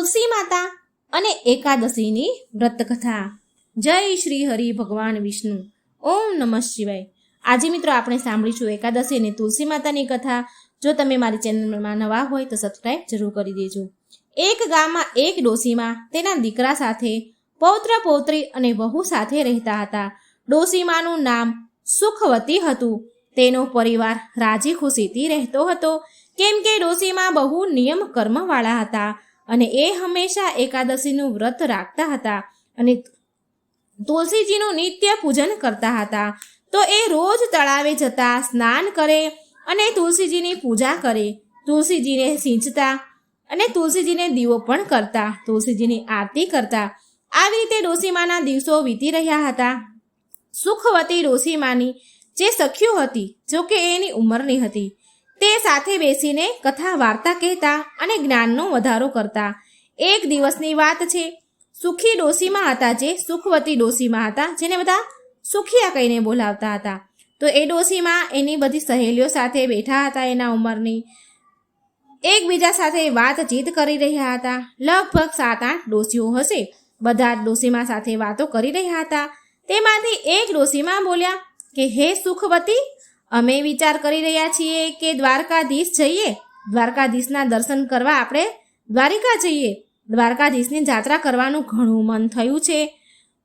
તુલસી માતા અને એકાદશીની વ્રતકથા। જય શ્રી હરિ ભગવાન વિષ્ણુ। ઓમ નમઃ શિવાય। આજે મિત્રો આપણે સાંભળીશું એકાદશી અને તુલસી માતાની કથા। જો તમે મારી ચેનલમાં નવા હોય તો સબસ્ક્રાઇબ જરૂર કરી દેજો। એક ગામમાં એક ડોશીમાં તેના દીકરા સાથે પૌત્ર પૌત્રી અને વહુ સાથે રહેતા હતા। ડોશીમાનું નામ સુખવતી હતું। તેનો પરિવાર રાજી ખુશીથી રહેતો હતો, કેમ કે ડોશીમાં બહુ નિયમ કર્મવાળા હતા અને એ હંમેશા એકાદશીનું વ્રત રાખતા હતા અને તુલસીજીનું નિત્ય પૂજન કરતા હતા। તો એ રોજ તળાવે જતા, સ્નાન કરે અને તુલસીજીની પૂજા કરે, તુલસીજીને સિંચતા અને તુલસીજીને દીવો પણ કરતા, તુલસીજીની આરતી કરતા। આવી રીતે ડોશીમાના દિવસો વીતી રહ્યા હતા। સુખવતી ડોશીમાની જે સખીઓ હતી, જો કે એની ઉંમરની હતી, તે સાથે બેસીને કથા વાર્તા કહેતા અને જ્ઞાનનો વધારો કરતા। એક દિવસની વાત છે, સુખી ડોશીમા હતા, જે સુખવતી ડોશીમા હતા, જેને બધા સુખિયા કહીને બોલાવતા હતા। તો એ ડોશીમા એની બધી સહેલીઓ સાથે બેઠા હતા, એના ઉંમરની, એકબીજા સાથે વાતચીત કરી રહ્યા હતા। લગભગ 7-8 ડોશીઓ હશે, બધા ડોશીમા સાથે વાતો કરી રહ્યા હતા। તેમાંથી એક ડોશીમા બોલ્યા કે હે સુખવતી, અમે વિચાર કરી રહ્યા છીએ કે દ્વારકાધીશ જઈએ, દ્વારકાધીશના દર્શન કરવા આપણે દ્વારિકા જઈએ, દ્વારકાધીશની જાત્રા કરવાનું ઘણું મન થયું છે।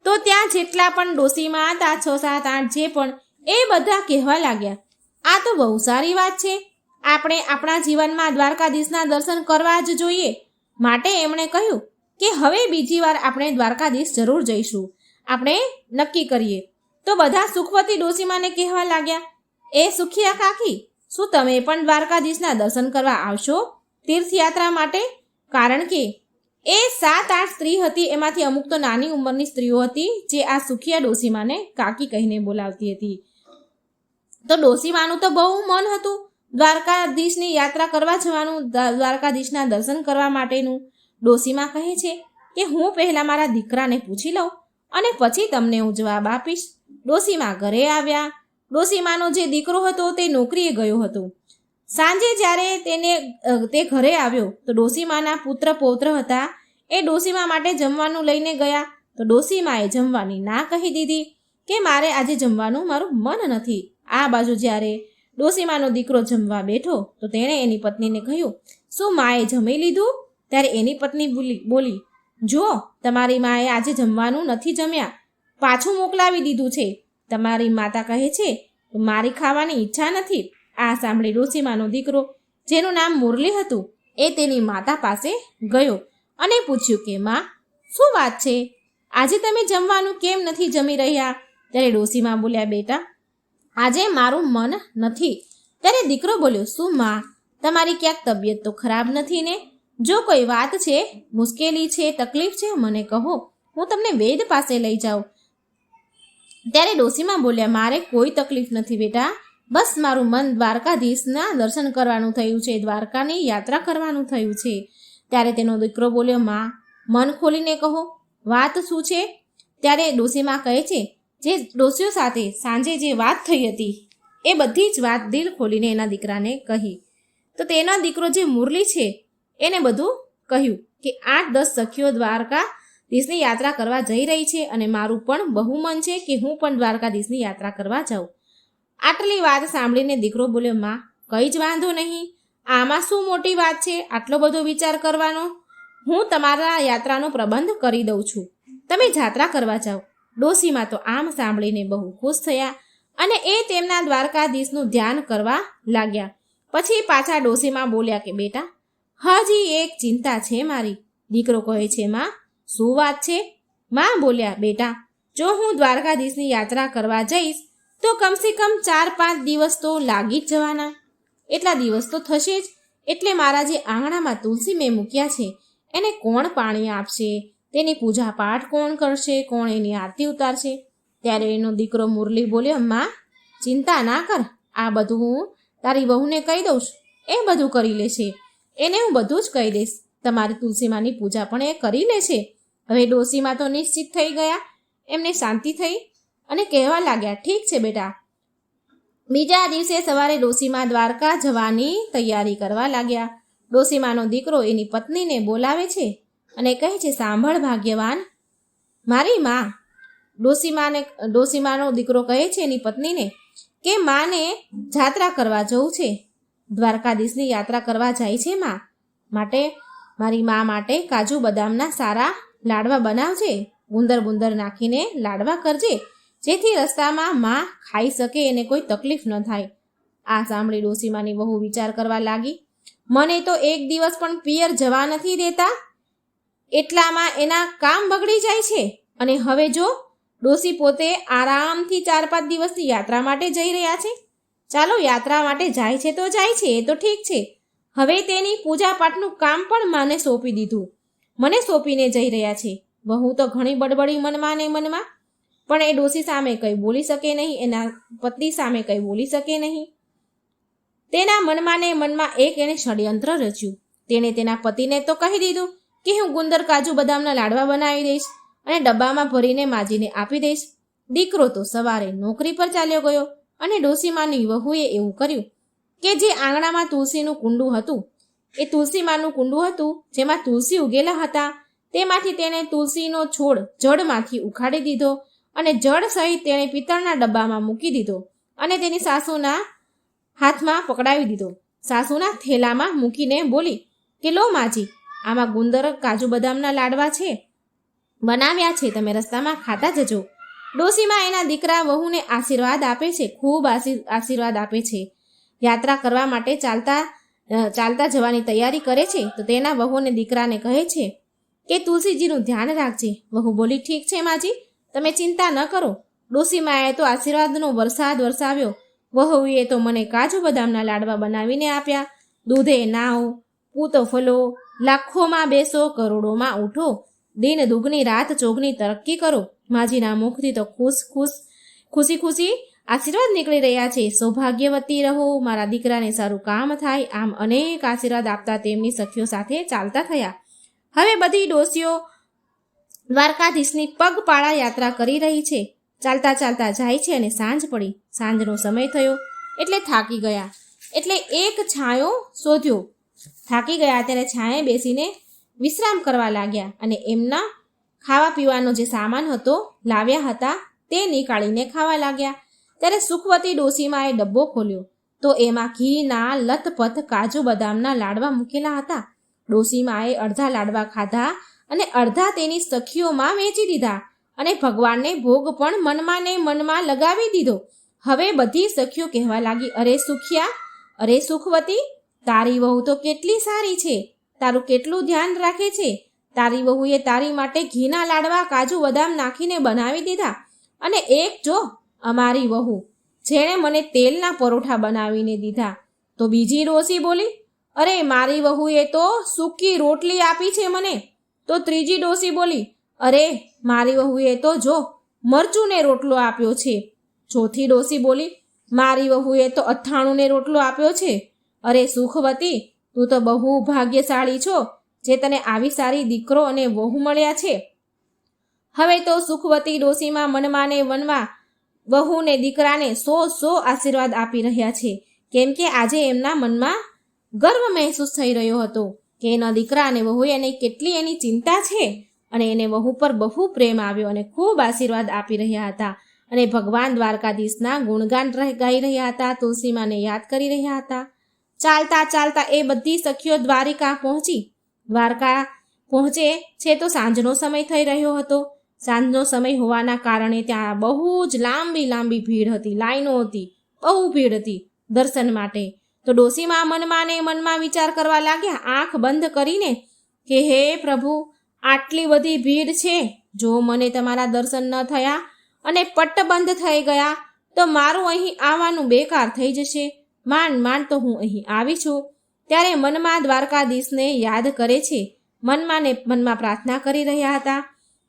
તો ત્યાં જેટલા પણ ડોશીમા હતા, 6, 7, 8 જે પણ, એ બધા કહેવા લાગ્યા, આ તો બહુ સારી વાત છે, આપણે આપણા જીવનમાં દ્વારકાધીશના દર્શન કરવા જ જોઈએ। માટે એમણે કહ્યું કે હવે બીજી વાર આપણે દ્વારકાધીશ જરૂર જઈશું, આપણે નક્કી કરીએ। તો બધા સુખવતી ડોશીમાને કહેવા લાગ્યા, એ સુખિયા કાકી, શું તમે પણ દ્વારકાધીશના દર્શન કરવા આવશો તીર્થયાત્રા માટે? કારણ કે એ 7-8 સ્ત્રી હતી, એમાંથી અમુક તો નાની ઉંમરની સ્ત્રીઓ હતી, જે આ સુખિયા ડોશીમાને કાકી કહીને બોલાવતી હતી। તો ડોશીમાનું તો બહુ મન હતું દ્વારકાધીશની યાત્રા કરવા જવાનું, દ્વારકાધીશના દર્શન કરવા માટેનું। ડોશીમા કહે છે કે હું પહેલાં મારા દીકરાને પૂછી લઉં અને પછી તમને હું જવાબ આપીશ। ડોશીમા ઘરે આવ્યા। ડોશીમાનો જે દીકરો હતો તે નોકરીએ ગયો હતો। સાંજે જ્યારે તે ઘરે આવ્યો તો ડોશીમાના પુત્ર પૌત્ર હતા, એ ડોશીમા માટે જમવાનું લઈને ગયા। તો ડોશીમાએ જમવાની ના કહી દીધી કે મારે આજે જમવાનું મારું મન નથી। આ બાજુ જ્યારે ડોશીમાનો દીકરો જમવા બેઠો તો તેણે એની પત્નીને કહ્યું, શું માએ જમી લીધું? ત્યારે એની પત્ની બોલી, જો તમારી માએ આજે જમવાનું નથી જમ્યા, પાછું મોકલાવી દીધું છે। તમારી માતા કહે છે મારી ખાવાની ઈચ્છા નથી। આ સાંભળી ડોશીમાનો દીકરો, જેનું નામ મુરલી હતું, એ તેની માતા પાસે ગયો અને પૂછ્યું કે માં, શું વાત છે, આજે તમે જમવાનું કેમ નથી જમી રહ્યા? ત્યારે ડોશીમા બોલ્યા, બેટા આજે મારું મન નથી। ત્યારે દીકરો બોલ્યો, શું માં, તમારી ક્યાંક તબિયત તો ખરાબ નથી ને? જો કોઈ વાત છે, મુશ્કેલી છે, તકલીફ છે, મને કહો, હું તમને વૈદ પાસે લઈ જાઉં। ત્યારે ડોશીમા બોલ્યા, મારે કોઈ તકલીફ નથી બેટા, બસ મારું મન દ્વારકાધીશના દર્શન કરવાનું થયું છે, દ્વારકાની યાત્રા કરવાનું થયું છે। ત્યારે તેનો દીકરો બોલ્યો, માં મન ખોલીને કહો, વાત શું છે? ત્યારે ડોશીમા કહે છે, જે ડોશીઓ સાથે સાંજે જે વાત થઈ હતી એ બધી જ વાત દિલ ખોલીને એના દીકરાને કહી। તો તેનો દીકરો જે મુરલી છે એને બધું કહ્યું કે 8-10 સખીઓ દ્વારકાધીશની યાત્રા કરવા જઈ રહી છે અને મારું પણ બહુ મન છે કે હું પણ દ્વારકાધીશની યાત્રા કરવા જાઉં। આટલી વાત સાંભળીને દીકરો બોલ્યો, માં કંઈ જ વાંધો નહીં, આમાં શું મોટી વાત છે આટલો બધો વિચાર કરવાનો? હું તમારા યાત્રાનો પ્રબંધ કરી દઉં છું, તમે યાત્રા કરવા જાઓ। ડોશીમા તો આમ સાંભળીને બહુ ખુશ થયા અને એ તેમના દ્વારકાધીશનું ધ્યાન કરવા લાગ્યા। પછી પાછા ડોશીમા બોલ્યા કે બેટા, હજી એક ચિંતા છે મારી। દીકરો કહે છે, માં શું વાત છે? માં બોલ્યા, બેટા જો હું દ્વારકાધીશની યાત્રા કરવા જઈશ તો કમસે કમ 4-5 દિવસ તો લાગી જ જવાના, એટલા દિવસ તો થશે જ। એટલે મારા જે આંગણામાં તુલસી મેં મૂક્યા છે એને કોણ પાણી આપશે, તેની પૂજા પાઠ કોણ કરશે, કોણ એની આરતી ઉતારશે? ત્યારે એનો દીકરો મુરલી બોલ્યો, માં ચિંતા ના કર, આ બધું હું તારી વહુને કહી દઉં છું, એ બધું કરી લેશે, એને હું બધું જ કહી દઈશ, તમારી તુલસીમાની પૂજા પણ એ કરી લેશે। હવે ડોશીમા તો નિશ્ચિત થઈ ગયા, એમને શાંતિ થઈ અને કહેવા લાગ્યા, ઠીક છે બેટા। બીજા દિવસે સવારે ડોશીમા દ્વારકા જવાની તૈયારી કરવા લાગ્યા। ડોશીમાનો દીકરો એની પત્નીને બોલાવે છે અને કહે છે, સાંભળ ભાગ્યવાન, મારી માં. ડોસીમાનો દીકરો કહે છે એની પત્નીને કે માને જાત્રા કરવા જવું છે, દ્વારકાધીશની યાત્રા કરવા જાય છે માં, માટે મારી મા માટે કાજુ બદામના સારા લાડવા બનાવજે, ગુંદર નાખીને લાડવા કરજે, જેથી રસ્તામાં માં ખાઈ શકે એને કોઈ તકલીફ ન થાય. આ સાંભળી ડોસીમાની વહુ વિચાર કરવા લાગી, મને તો એક દિવસ પણ પિયર જવા નથી દેતા, એટલામાં એના કામ બગડી જાય છે. અને હવે જો ડોસી પોતે આરામથી 4-5 દિવસની યાત્રા માટે જઈ રહ્યા છે. ચાલો, યાત્રા માટે જાય છે તો જાય છે, એ તો ઠીક છે. હવે તેની પૂજા પાઠનું કામ પણ માને સોંપી દીધું, મને સોંપીને જઈ રહ્યા છે. વહુ તો ઘણી બડબડી મનમાં ને મનમાં, પણ એ ડોસી સામે કંઈ બોલી શકે નહીં, એના પતિ સામે કંઈ બોલી શકે નહીં. તેના મનમાં ને મનમાં એક એણે ષડયંત્ર રચ્યું. તેણે તેના પતિને તો કહી દીધું કે હું ગુંદર કાજુ બદામના લાડવા બનાવી દઈશ અને ડબ્બામાં ભરીને માજીને આપી દઈશ. દીકરો તો સવારે નોકરી પર ચાલ્યો ગયો અને ડોસીમાની વહુએ એવું કર્યું કે જે આંગણામાં તુલસીનું કુંડું હતું, એ તુલસીમાનું કુંડું હતું જેમાં તુલસી ઉગેલા હતા, તેમાંથી તેણે તુલસીનો છોડ જડમાંથી ઉખાડી દીધો અને જડ સહિત તેણે પિત્તળના ડબ્બામાં મૂકી દીધો અને તેની સાસુના હાથમાં પકડાવી દીધો. સાસુના થેલામાં મૂકીને બોલી કે લો માજી, આમાં ગુંદર કાજુ બદામના લાડવા છે, બનાવ્યા છે, તમે રસ્તામાં ખાતા જજો. ડોસીમાં એના દીકરા વહુને આશીર્વાદ આપે છે, ખૂબ આશીર્વાદ આપે છે. યાત્રા કરવા માટે ચાલતા જવાની તૈયારી કરે છે તો તેના વહુને દીકરાને કહે છે કે તુલસીજીનું ધ્યાન રાખજે. વહુ બોલી, ઠીક છે માજી, તમે ચિંતા ન કરો. ડોસીમાએ તો આશીર્વાદનો વરસાદ વરસાવ્યો. વહુએ તો મને કાજુ બદામના લાડવા બનાવીને આપ્યા. દૂધે નાઓ, પૂતો ફલો, લાખોમાં બેસો, કરોડોમાં ઉઠો, દિન દુગની રાત ચોગની તરક્કી કરો. માજીના મુખથી તો ખુશી આશીર્વાદ નીકળી રહ્યા છે. સૌભાગ્યવતી રહો, મારા દીકરાને સારું કામ થાય. આમ અનેક આશીર્વાદ આપતા તેમની સખીઓ સાથે ચાલતા થયા. હવે બધી ડોસીઓ દ્વારકાધીશની પગપાળા યાત્રા કરી રહી છે. ચાલતા ચાલતા જાય છે અને સાંજ પડી. સાંજનો સમય થયો એટલે થાકી ગયા, એટલે એક છાંયો શોધ્યો. થાકી ગયા ત્યારે છાંયે બેસીને વિશ્રામ કરવા લાગ્યા અને એમના ખાવા પીવાનો જે સામાન હતો લાવ્યા હતા તે નીકાળીને ખાવા લાગ્યા. ત્યારે સુખવતી ડોસીમાએ ડબ્બો ખોલ્યો તો એમાં ઘીના લથપથ કાજુ બદામના લાડવા મૂકેલા હતા. ડોસીમાએ અડધા લાડવા ખાધા અને અડધા તેની સખીઓમાં વેચી દીધા અને ભગવાનને ભોગ પણ મનમાં ને મનમાં લગાવી દીધો. હવે બધી સખીઓ કહેવા લાગી, અરે સુખિયા, અરે સુખવતી, તારી વહુ તો કેટલી સારી છે, તારું કેટલું ધ્યાન રાખે છે. તારી વહુએ તારી માટે ઘીના લાડવા કાજુ બદામ નાખીને બનાવી દીધા. અને એક જો અમારી વહુ, જેણે મને તેલના પરોઠા બનાવીને દીધા. તો બીજી ડોસી બોલી, અરે મારી વહુએ તો સૂકી રોટલી આપી છે મને. તો ત્રીજી ડોસી બોલી, અરે મારી વહુએ તો જો મરચુંને રોટલો આપ્યો છે. ચોથી ડોસી બોલી, મારી વહુએ તો અથાણુંને રોટલો આપ્યો છે. અરે સુખવતી, તું તો બહુ ભાગ્યશાળી છો જે તને આવી સારી દીકરો અને વહુ મળ્યા છે. હવે તો સુખવતી ડોસીમાં મનમાં ને વનમાં વહુને દીકરાને 100 આશીર્વાદ આપી રહ્યા છે, કેમ કે આજે એમના મનમાં ગર્વ મહેસૂસ થઈ રહ્યો હતો કે એના દીકરા અને વહુએ એને કેટલી એની ચિંતા છે અને એને વહુ પર બહુ પ્રેમ આવ્યો અને ખૂબ આશીર્વાદ આપી રહ્યા હતા અને ભગવાન દ્વારકાધીશના ગુણગાન ગાઈ રહ્યા હતા, તુલસીમાને યાદ કરી રહ્યા હતા. ચાલતા ચાલતા એ બધી સખીઓ દ્વારિકા પહોંચી. દ્વારકા પહોંચે છે તો સાંજનો સમય થઈ રહ્યો હતો. સાંજનો સમય હોવાના કારણે ત્યાં બહુ જ લાંબી ભીડ હતી, લાઈનો હતી, બહુ ભીડ હતી દર્શન માટે. તો ડોસીમાં મનમાં ને મનમાં વિચાર કરવા લાગ્યા, આંખ બંધ કરીને કે હે પ્રભુ, આટલી બધી ભીડ છે, જો મને તમારા દર્શન ન થયા અને પટ્ટબંધ થઈ ગયા તો મારું અહીં આવવાનું બેકાર થઈ જશે. માંડ તો હું અહીં આવી છું. ત્યારે મનમાં દ્વારકાધીશને યાદ કરે છે, મનમાં ને મનમાં પ્રાર્થના કરી રહ્યા હતા,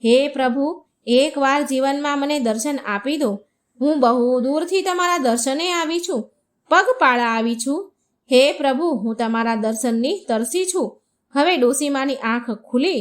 હે પ્રભુ, એકવાર જીવનમાં મને દર્શન આપી દો. હું બહુ દૂરથી તમારા દર્શને આવી છું, પગપાળા આવી છું. હે પ્રભુ, હું તમારા દર્શનની તરસી છું. હવે ડોસીમાની આંખ ખુલી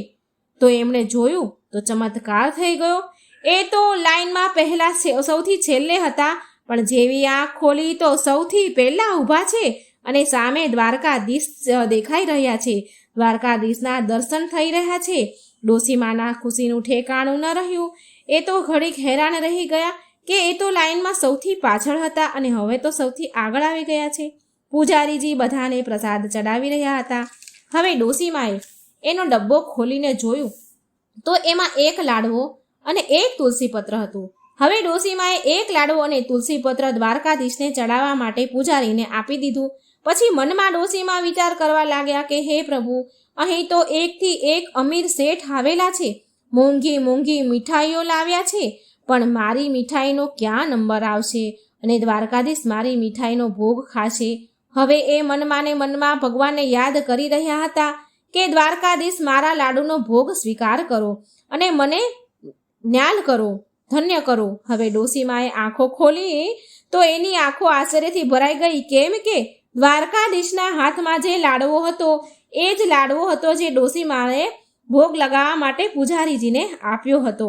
તો એમણે જોયું તો ચમત્કાર થઈ ગયો. એ તો લાઈનમાં પહેલા સૌથી છેલ્લે હતા, પણ જેવી આંખ ખોલી તો સૌથી પહેલા ઊભા છે અને સામે દ્વારકાધીશ દેખાઈ રહ્યા છે. દ્વારકાધીશના દર્શન થઈ રહ્યા છે. ડોસીમાના ખુશીનું ઠેકાણું ન રહ્યું. એ તો ઘડીક હેરાન રહી ગયા કે એ તો લાઈનમાં સૌથી પાછળ હતા અને હવે તો સૌથી આગળ આવી ગયા છે. પૂજારીજી બધાને પ્રસાદ ચડાવી રહ્યા હતા. હવે ડોસીમાએ એનો ડબ્બો ખોલીને જોયું તો એમાં એક લાડવો અને એક તુલસીપત્ર હતું. હવે ડોસીમાએ એક લાડવો અને તુલસીપત્ર દ્વારકાધીશને ચડાવવા માટે પૂજારીને આપી દીધું. પછી મનમાં ડોસીમા વિચાર કરવા લાગ્યા કે હે પ્રભુ, અહીં તો એકથી એક અમીર શેઠ આવેલા છે, મોંઘી મોંઘી મીઠાઈઓ લાવ્યા છે, પણ મારી મીઠાઈનો ક્યાં નંબર આવશે અને દ્વારકાધીશ મારી મીઠાઈનો ભોગ ખાશે. હવે એ મનમાં ને મનમાં ભગવાનને યાદ કરી રહ્યા હતા કે દ્વારકાધીશ મારા લાડુનો ભોગ સ્વીકાર કરો અને મને જ્ઞાન કરો, ધન્ય કરો. હવે ડોસીમાએ આંખો ખોલી તો એની આંખો આશ્ચર્યથી ભરાઈ ગઈ. કેમ કે દ્વારકાધીશના હાથમાં જે લાડવો હતો એ જ લાડવો હતો જે ડોસીમાએ ભોગ લગાવવા માટે પૂજારીજીને આપ્યો હતો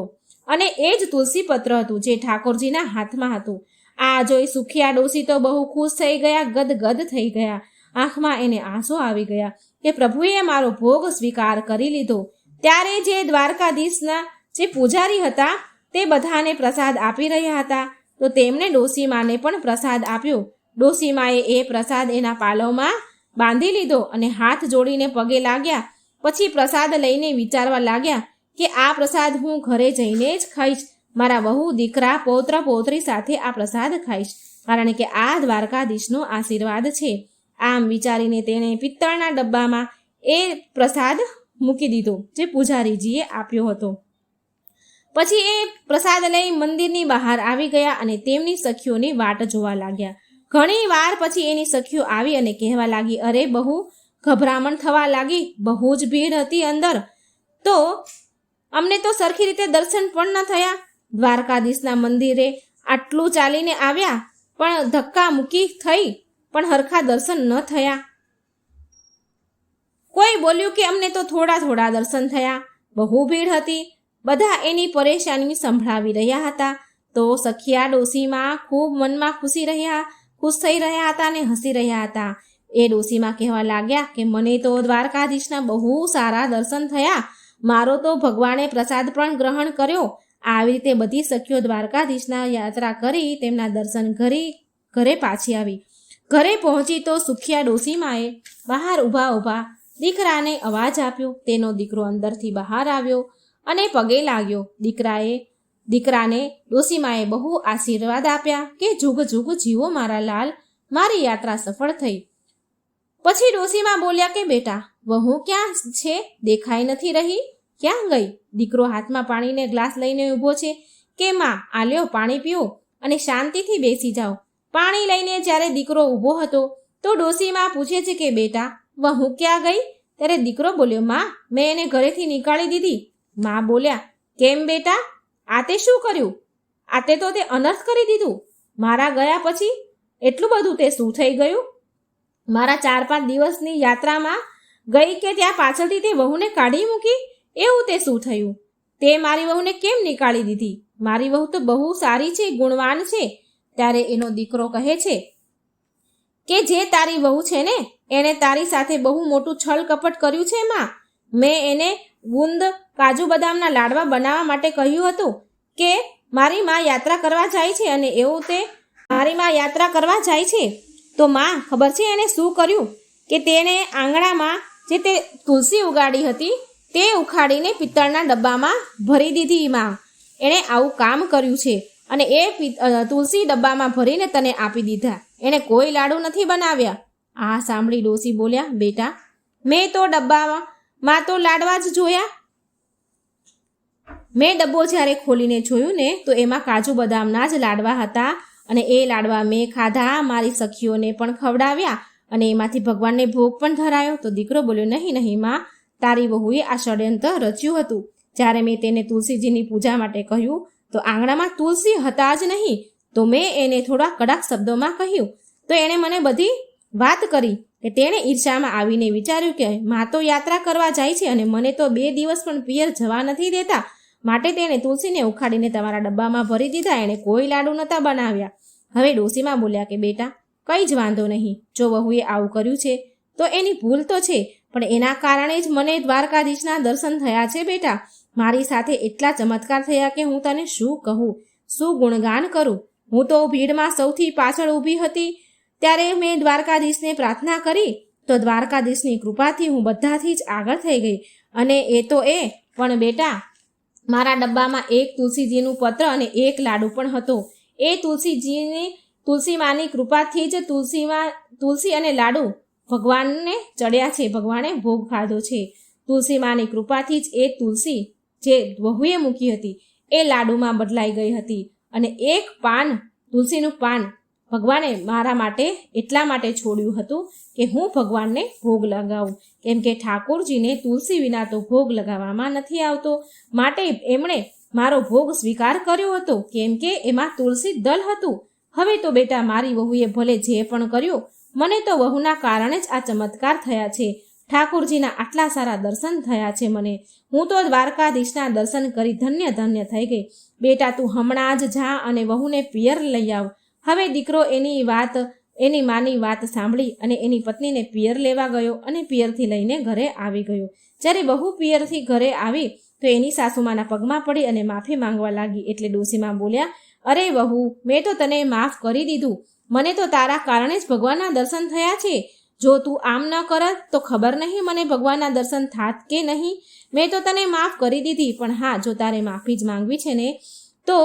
અને એ જ તુલસીપત્ર હતું જે ઠાકોરજીના હાથમાં હતું. આ જોઈ સુખિયા ડોસી તો બહુ ખુશ થઈ ગયા, ગદગદ થઈ ગયા. આંખમાં એને આંસુ આવી ગયા કે પ્રભુએ મારો ભોગ સ્વીકાર કરી લીધો. ત્યારે જે દ્વારકાધીશના જે પૂજારી હતા તે બધાને પ્રસાદ આપી રહ્યા હતા તો તેમણે ડોસીમાને પણ પ્રસાદ આપ્યો. ડોસીમાએ એ પ્રસાદ એના પાલવમાં બાંધી લીધો અને હાથ જોડીને પગે લાગ્યા. પછી પ્રસાદ લઈને વિચારવા લાગ્યા કે આ પ્રસાદ હું ઘરે જઈને જ ખાઈશ. મારા વહુ, દીકરા, પૌત્ર પૌત્રી સાથે આ પ્રસાદ ખાઈશ, કારણ કે આ દ્વારકાધીશનો આશીર્વાદ છે. આમ વિચારીને તેણે પિત્તળના ડબ્બામાં એ પ્રસાદ મૂકી દીધો જે પૂજારીજીએ આપ્યો હતો. પછી એ પ્રસાદ લઈ મંદિરની બહાર આવી ગયા અને તેમની સખીઓની વાટ જોવા લાગ્યા. ઘણી વાર પછી એની સખીઓ આવી અને કહેવા લાગી, અરે બહુ ગભરામણ થવા લાગી, બહુ જ ભીડ હતી અંદર, તો અમને તો સરખી રીતે દર્શન પણ ન થયા. દ્વારકાધીશના મંદિરે આટલું ચાલીને આવ્યા પણ ધક્કા મૂકી થઈ પણ હરખા દર્શન ન થયા. કોઈ બોલ્યું કે અમને તો થોડા થોડા દર્શન થયા, બહુ ભીડ હતી. બધા એની પરેશાની સંભળાવી રહ્યા હતા. તો સખિયા ડોસીમાં ખૂબ મનમાં ખુશ થઈ રહ્યા હતા અને હસી રહ્યા હતા. એ ડોસીમાં કહેવા લાગ્યા કે મને તો દ્વારકાધીશના બહુ સારા દર્શન થયા, મારો તો ભગવાને પ્રસાદ પણ ગ્રહણ કર્યો. આવી રીતે બધી સખીઓ દ્વારકાધીશના યાત્રા કરી તેમના દર્શન ઘરે પાછી આવી. ઘરે પહોંચી તો સુખિયા ડોસીમાએ બહાર ઊભા દીકરાને અવાજ આપ્યો. તેનો દીકરો અંદરથી બહાર આવ્યો અને પગે લાગ્યો. દીકરાને ડોસીમાએ બહુ આશીર્વાદ આપ્યા કે જુગ જુગ જીવો મારા લાલ, મારી યાત્રા સફળ થઈ. પછી ડોસીમા બોલ્યા કે બેટા, વહુ ક્યાં છે? દેખાઈ નથી રહી, ક્યાં ગઈ? દીકરો હાથમાં પાણીને ગ્લાસ લઈને ઊભો છે કે માં આ લ્યો પાણી પીઓ અને શાંતિથી બેસી જાઓ. પાણી લઈને જ્યારે દીકરો ઊભો હતો તો ડોસીમા પૂછે છે કે બેટા, વહુ ક્યાં ગઈ? ત્યારે દીકરો બોલ્યો, માં મેં એને ઘરેથી નીકાળી દીધી. માં બોલ્યા, કેમ બેટા, આ તે શું કર્યું? આ તે તો તે અનર્થ કરી દીધું. મારા ગયા પછી એટલું બધું તે શું થઈ ગયું? મારા 4-5 દિવસની યાત્રામાં ગઈ કે ત્યાં પાછળથી તે વહુને કાઢી મૂકી, એવું તે શું થયું? તે મારી વહુને કેમ નીકાળી દીધી? મારી વહુ તો બહુ સારી છે, ગુણવાન છે. ત્યારે એનો દીકરો કહે છે કે જે તારી વહુ છે ને એણે તારી સાથે બહુ મોટું છળ કપટ કર્યું છે માં. મેં એને ગુંદ કાજુ બદામના લાડવા બનાવવા માટે કહ્યું હતું કે મારી માં યાત્રા કરવા જાય છે અને એવું તે મારી માં યાત્રા કરવા જાય છે તો માં ખબર છે એણે શું કર્યું કે તેણે આંગણામાં જે તે તુલસી ઉગાડી હતી તે ઉખાડીને પિત્તળના ડબ્બામાં ભરી દીધી. માં એણે આવું કામ કર્યું છે અને એ તુલસી ડબ્બામાં ભરીને તને આપી દીધા. એણે કોઈ લાડુ નથી બનાવ્યા. આ સાંભળી ડોસી બોલ્યા, બેટા મેં તો ડબ્બામાં તો લાડવા જ જોયા. મેં ડબ્બો જ્યારે ખોલીને જોયું ને તો એમાં કાજુ બદામના જ લાડવા હતા અને એ લાડવા મેં ખાધા, મારી સખીઓને પણ ખવડાવ્યા અને એમાંથી ભગવાનને ભોગ પણ ધરાયો. તો દીકરો બોલ્યો, નહીં માં, તારી વહુએ આ ષડયંત્ર રચ્યું હતું. જ્યારે મેં તેને તુલસીજીની પૂજા માટે કહ્યું તો આંગણામાં તુલસી હતા જ નહીં. તો મેં એને થોડા કડક શબ્દોમાં કહ્યું તો એણે મને બધી વાત કરી કે તેણે ઈર્ષામાં આવીને વિચાર્યું કે માં તો યાત્રા કરવા જાય છે અને મને તો 2 દિવસ પણ પિયર જવા નથી દેતા, માટે તેણે તુલસીને ઉખાડીને તમારા ડબ્બામાં ભરી દીધા. એણે કોઈ લાડુ નહોતા બનાવ્યા. હવે ડોસીમાં બોલ્યા કે બેટા કંઈ જ વાંધો નહીં, જો વહુએ આવું કર્યું છે તો એની ભૂલ તો છે, પણ એના કારણે જ મને દ્વારકાધીશના દર્શન થયા છે બેટા. મારી સાથે એટલા ચમત્કાર થયા કે હું તને શું કહું, શું ગુણગાન કરું. હું તો ભીડમાં સૌથી પાછળ ઊભી હતી, ત્યારે મેં દ્વારકાધીશને પ્રાર્થના કરી તો દ્વારકાધીશની કૃપાથી હું બધાથી જ આગળ થઈ ગઈ. અને એ તો પણ બેટા, મારા ડબ્બામાં એક તુલસીજીનું પત્ર અને એક લાડુ પણ હતો. એ તુલસી માની કૃપાથી જ તુલસી અને લાડુ ભગવાનને ચડ્યા છે, ભગવાને ભોગ ખાધો છે. તુલસી માની કૃપાથી જ એ તુલસી જે વહુએ મૂકી હતી એ લાડુમાં બદલાઈ ગઈ હતી. અને એક પાન, તુલસીનું પાન ભગવાને મારા માટે એટલા માટે છોડ્યું હતું કે હું ભગવાનને ભોગ લગાવું, કેમ કે ઠાકોરજીને તુલસી વિના તો ભોગ લગાવવામાં નથી આવતો. માટે એમણે મારો ભોગ સ્વીકાર કર્યો હતો, કેમ કે એમાં તુલસી દલ હતું. હવે તો બેટા, મારી વહુએ ભલે જે પણ કર્યું, મને તો વહુના કારણે જ આ ચમત્કાર થયા છે. ઠાકોરજીના આટલા સારા દર્શન થયા છે મને. હું તો દ્વારકાધીશના દર્શન કરી ધન્ય ધન્ય થઈ ગઈ. બેટા, તું હમણાં જ જા અને વહુને પિયર લઈ આવ. હવે દીકરો એની માની વાત સાંભળી અને એની પત્નીને પિયર લેવા ગયો અને પિયરથી લઈને ઘરે આવી ગયો. જ્યારે વહુ પિયરથી ઘરે આવી તો એની સાસુમાના પગમાં પડી અને માફી માંગવા લાગી. એટલે ડોશીમાં બોલ્યા, અરે વહુ, મેં તો તને માફ કરી દીધું. મને તો તારા કારણે જ ભગવાનના દર્શન થયા છે. જો તું આમ ન કરત તો ખબર નહીં મને ભગવાનના દર્શન થાત કે નહીં. મેં તો તને માફ કરી દીધી, પણ હા, જો તારે માફી જ માંગવી છે ને તો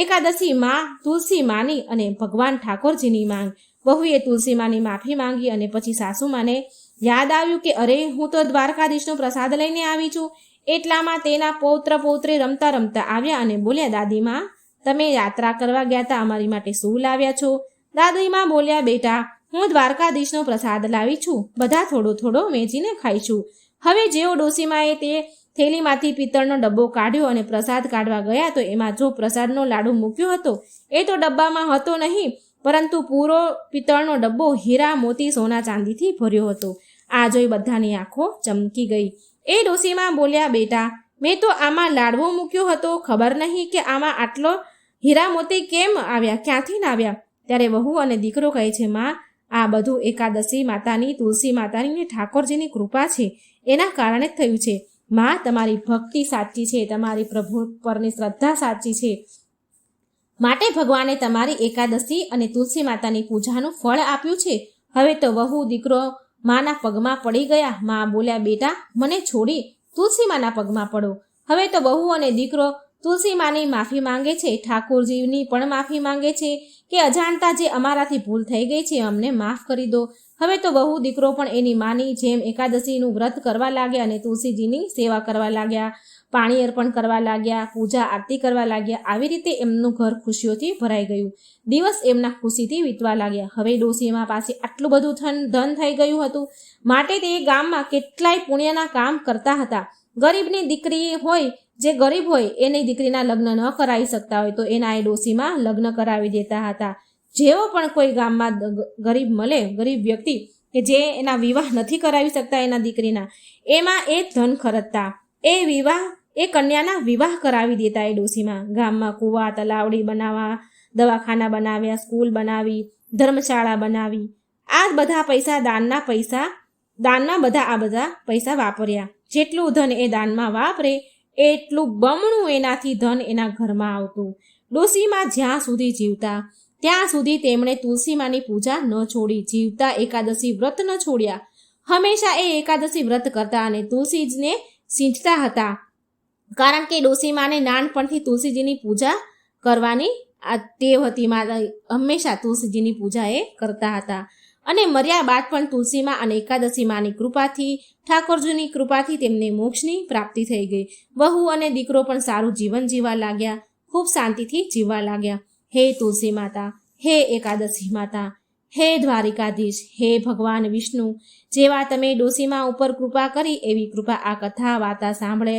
એકાદશી માં તુલસી માની અને ભગવાન ઠાકોરજીની માંગ. વહુએ તુલસી માની માફી માંગી અને પછી સાસુમાને યાદ આવ્યું કે અરે, હું તો દ્વારકાધીશનો પ્રસાદ લઈને આવી છું. એટલામાં તેના પૌત્ર પૌત્રી રમતા રમતા આવ્યા અને બોલ્યા, દાદીમાં, તમે યાત્રા કરવા ગયા હતા, અમારી માટે શું લાવ્યા છો? દાદીમાં બોલ્યા, બેટા, હું દ્વારકાધીશનો પ્રસાદ લાવી છું, બધા થોડો થોડો વેચીને ખાઈશું. હવે જેવો ડોશીમાએ તે થેલીમાંથી પિત્તળનો ડબ્બો કાઢ્યો અને પ્રસાદ કાઢવા ગયા તો એમાં જો પ્રસાદનો લાડુ મૂક્યો હતો એ તો ડબ્બામાં હતો નહીં, પરંતુ પૂરો પિત્તળનો ડબ્બો હીરા, મોતી, સોના, ચાંદીથી ભર્યો હતો. આ જોઈ બધાની આંખો ચમકી ગઈ. એ ડોશીમાં બોલ્યા, બેટા, મેં તો આમાં લાડવો મૂક્યો હતો, ખબર નહીં કે આમાં આટલો હીરા મોતી કેમ આવ્યા, ક્યાંથી ના આવ્યા. ત્યારે વહુ અને દીકરો કહે છે, માં, આ બધું એકાદશી માતાની, તુલસી માતાની ને ઠાકોરજીની કૃપા છે, એના કારણે જ થયું છે. માં, તમારી ભક્તિ સાચી છે, તમારી પ્રભુ પરની શ્રદ્ધા સાચી છે, માટે ભગવાને તમારી એકાદશી અને તુલસી માતાની પૂજાનું ફળ આપ્યું છે. હવે તો વહુ દીકરો માના પગમાં પડી ગયા. માં બોલ્યા, બેટા, મને છોડી તુલસી માના પગમાં પડો. હવે તો વહુ અને દીકરો તુલસી માની માફી માંગે છે, ઠાકોરજીની પણ માફી માંગે છે કે અજાણતા જે અમારાથી ભૂલ થઈ ગઈ છે અમને માફ કરી દો. હવે તો વહુ દીકરો પણ એની માની જેમ એકાદશીનું વ્રત કરવા લાગ્યા અને તુલસીજીની સેવા કરવા લાગ્યા, પાણી અર્પણ કરવા લાગ્યા, પૂજા આરતી કરવા લાગ્યા. આવી રીતે એમનું ઘર ખુશીઓથી ભરાઈ ગયું. દિવસ એમના ખુશીથી વીતવા લાગ્યા. હવે ડોશીમા પાસે આટલું બધું ધન થઈ ગયું હતું, માટે તે ગામમાં કેટલાય પુણ્યના કામ કરતા હતા. ગરીબની દીકરી હોય, જે ગરીબ હોય એની દીકરીના લગ્ન ન કરાવી શકતા હોય તો એના એ ડોશીમાં લગ્ન કરાવી દેતા હતા. જેવો પણ કોઈ ગામમાં ગરીબ મળે, ગરીબ વ્યક્તિ કે જે એના વિવાહ નથી કરાવી શકતા એના દીકરીના, એમાં એ ધન ખર્ચતા, એ કન્યાના વિવાહ કરાવી દેતા એ ડોશીમાં. ગામમાં કૂવા, તલાવડી બનાવવા, દવાખાના બનાવ્યા, સ્કૂલ બનાવી, ધર્મશાળા બનાવી. આ બધા પૈસા દાનમાં બધા પૈસા વાપર્યા. જેટલું ધન એ દાનમાં વાપરે એટલું બમણું એનાથી ધન એના ઘરમાં આવતું. ડોશીમાં જ્યાં સુધી જીવતા ત્યાં સુધી તેમણે તુલસીમાની પૂજા ન છોડી, જીવતા એકાદશી વ્રત ન છોડ્યા. હંમેશા એ એકાદશી વ્રત કરતા અને તુલસીજીને સિંચતા હતા, કારણ કે ડોશીમાને નાનપણથી તુલસીજીની પૂજા કરવાની આ ટેવ હતી. હંમેશા તુલસીજીની પૂજા એ કરતા હતા અને મર્યા બાદ પણ તુલસીમાં અને એકાદશી માની કૃપાથી, ઠાકોરજીની કૃપાથી તેમને મોક્ષની પ્રાપ્તિ થઈ ગઈ. વહુ અને દીકરો પણ સારું જીવન જીવવા લાગ્યા, ખૂબ શાંતિથી જીવવા લાગ્યા. હે તુલસી માતા, હે એકાદશી માતા, હે દ્વારિકાધીશ, હે ભગવાન વિષ્ણુ, જેવા તમે ડોશીમા ઉપર કૃપા કરી એવી કૃપા આ કથા વાર્તા સાંભળે,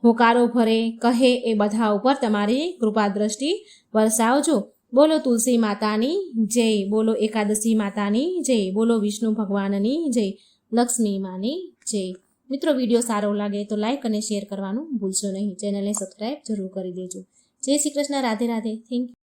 હોકારો ભરે, કહે એ બધા ઉપર તમારી કૃપા દ્રષ્ટિ વરસાવજો. બોલો તુલસી માતાની જય, બોલો એકાદશી માતાની જય, બોલો વિષ્ણુ ભગવાનની જય, લક્ષ્મી માની જય. મિત્રો, વિડીયો સારો લાગે તો લાઈક અને શેર કરવાનું ભૂલશો નહીં. ચેનલને સબસ્ક્રાઈબ જરૂર કરી દેજો. જય શ્રી કૃષ્ણ. રાધે રાધે. Thank you.